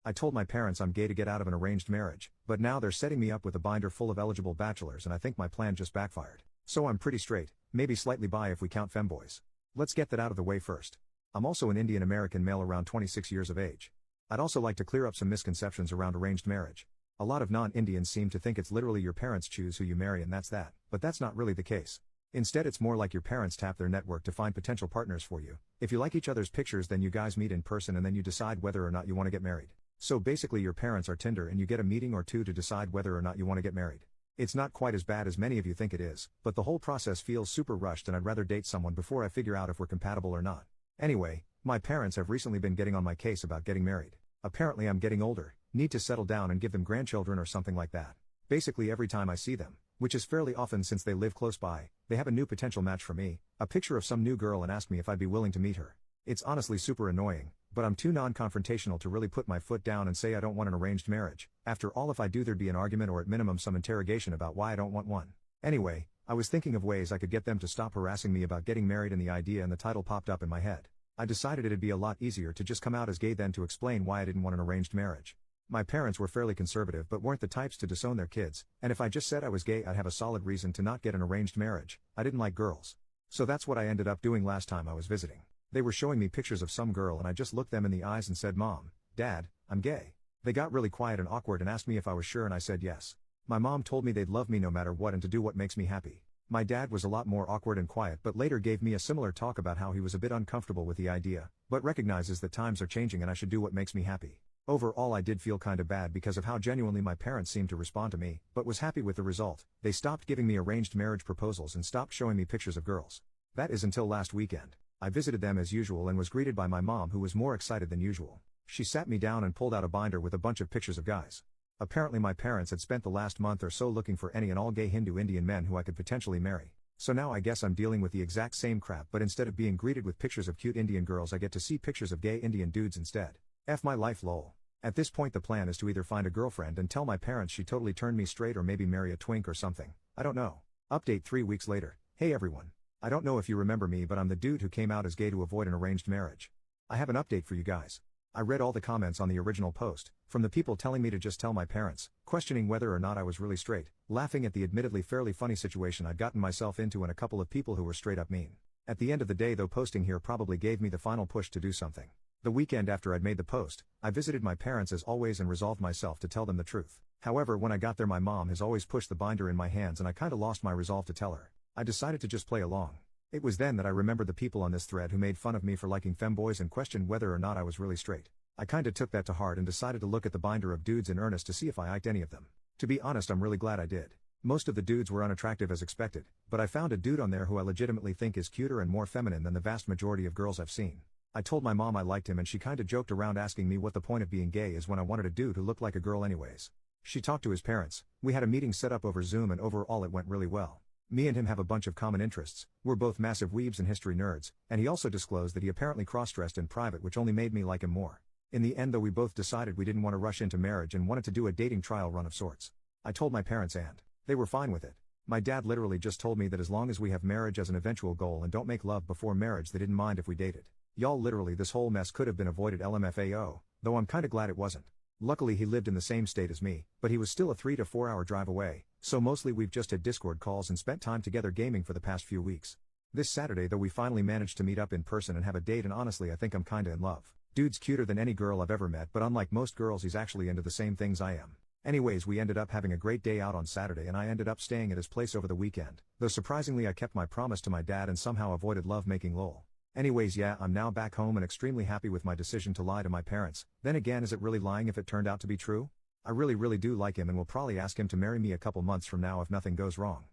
I told my parents I'm gay to get out of an arranged marriage, but now they're setting me up with a binder full of eligible bachelors and I think my plan just backfired. So I'm pretty straight, maybe slightly bi if we count femboys. Let's get that out of the way first. I'm also an Indian American male around 26 years of age. I'd also like to clear up some misconceptions around arranged marriage. A lot of non-Indians seem to think it's literally your parents choose who you marry and that's that, but that's not really the case. Instead it's more like your parents tap their network to find potential partners for you. If you like each other's pictures then you guys meet in person and then you decide whether or not you want to get married. So basically your parents are Tinder and you get a meeting or two to decide whether or not you want to get married. It's not quite as bad as many of you think it is, but the whole process feels super rushed and I'd rather date someone before I figure out if we're compatible or not. Anyway, my parents have recently been getting on my case about getting married. Apparently I'm getting older, need to settle down and give them grandchildren or something like that. Basically every time I see them, which is fairly often since they live close by, they have a new potential match for me, a picture of some new girl and ask me if I'd be willing to meet her. It's honestly super annoying, but I'm too non-confrontational to really put my foot down and say I don't want an arranged marriage. After all, if I do there'd be an argument or at minimum some interrogation about why I don't want one. Anyway, I was thinking of ways I could get them to stop harassing me about getting married and the idea and the title popped up in my head. I decided it'd be a lot easier to just come out as gay than to explain why I didn't want an arranged marriage. My parents were fairly conservative but weren't the types to disown their kids, and if I just said I was gay I'd have a solid reason to not get an arranged marriage. I didn't like girls. So that's what I ended up doing last time I was visiting. They were showing me pictures of some girl and I just looked them in the eyes and said, "Mom, Dad, I'm gay." They got really quiet and awkward and asked me if I was sure and I said yes. My mom told me they'd love me no matter what and to do what makes me happy. My dad was a lot more awkward and quiet but later gave me a similar talk about how he was a bit uncomfortable with the idea, but recognizes that times are changing and I should do what makes me happy. Overall I did feel kinda bad because of how genuinely my parents seemed to respond to me, but was happy with the result. They stopped giving me arranged marriage proposals and stopped showing me pictures of girls. That is until last weekend. I visited them as usual and was greeted by my mom who was more excited than usual. She sat me down and pulled out a binder with a bunch of pictures of guys. Apparently my parents had spent the last month or so looking for any and all gay Hindu Indian men who I could potentially marry. So now I guess I'm dealing with the exact same crap, but instead of being greeted with pictures of cute Indian girls I get to see pictures of gay Indian dudes instead. F my life lol. At this point the plan is to either find a girlfriend and tell my parents she totally turned me straight or maybe marry a twink or something. I don't know. Update 3 weeks later. Hey everyone. I don't know if you remember me but I'm the dude who came out as gay to avoid an arranged marriage. I have an update for you guys. I read all the comments on the original post, from the people telling me to just tell my parents, questioning whether or not I was really straight, laughing at the admittedly fairly funny situation I'd gotten myself into and a couple of people who were straight up mean. At the end of the day though posting here probably gave me the final push to do something. The weekend after I'd made the post, I visited my parents as always and resolved myself to tell them the truth. However when I got there my mom has always pushed the binder in my hands and I kinda lost my resolve to tell her. I decided to just play along. It was then that I remembered the people on this thread who made fun of me for liking femboys and questioned whether or not I was really straight. I kinda took that to heart and decided to look at the binder of dudes in earnest to see if I liked any of them. To be honest I'm really glad I did. Most of the dudes were unattractive as expected, but I found a dude on there who I legitimately think is cuter and more feminine than the vast majority of girls I've seen. I told my mom I liked him and she kinda joked around asking me what the point of being gay is when I wanted a dude who looked like a girl anyways. She talked to his parents, we had a meeting set up over Zoom and overall it went really well. Me and him have a bunch of common interests, we're both massive weebs and history nerds, and he also disclosed that he apparently cross-dressed in private which only made me like him more. In the end though we both decided we didn't want to rush into marriage and wanted to do a dating trial run of sorts. I told my parents and they were fine with it. My dad literally just told me that as long as we have marriage as an eventual goal and don't make love before marriage they didn't mind if we dated. Y'all literally this whole mess could have been avoided LMFAO, though I'm kinda glad it wasn't. Luckily he lived in the same state as me, but he was still a 3 to 4 hour drive away, so mostly we've just had Discord calls and spent time together gaming for the past few weeks. This Saturday though we finally managed to meet up in person and have a date and honestly I think I'm kinda in love. Dude's cuter than any girl I've ever met but unlike most girls he's actually into the same things I am. Anyways we ended up having a great day out on Saturday and I ended up staying at his place over the weekend, though surprisingly I kept my promise to my dad and somehow avoided love making lol. Anyways yeah I'm now back home and extremely happy with my decision to lie to my parents. Then again is it really lying if it turned out to be true? I really do like him and will probably ask him to marry me a couple months from now if nothing goes wrong.